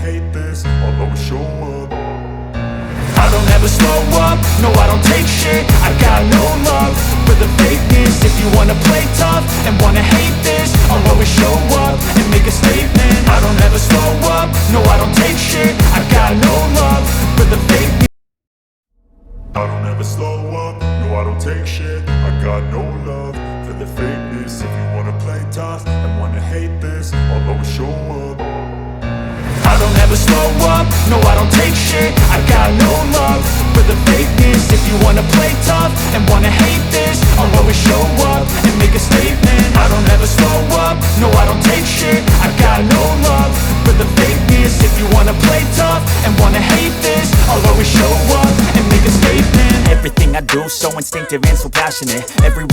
hate this, I'll always show up. I don't ever slow up, no I don't take shit. I got no love for the fakeness. If you wanna play tough and wanna hate this, I'll always show up and make a statement. I don't ever slow up, no I don't take shit. I got no love for the fakeness. I don't ever slow up, no I don't take shit. I got no love for the fakeness. If you wanna play tough and wanna hate this, I'll always show up. I don't ever slow up, no I don't take shit. I got no love for the fakeness. If you wanna play tough and wanna hate this, I'll always show up and make a statement. I don't ever slow up, no I don't take shit. I got no love for the fakeness. If you wanna play tough and wanna hate this, I'll always show up and make a statement. Everything I do so instinctive and so passionate. Every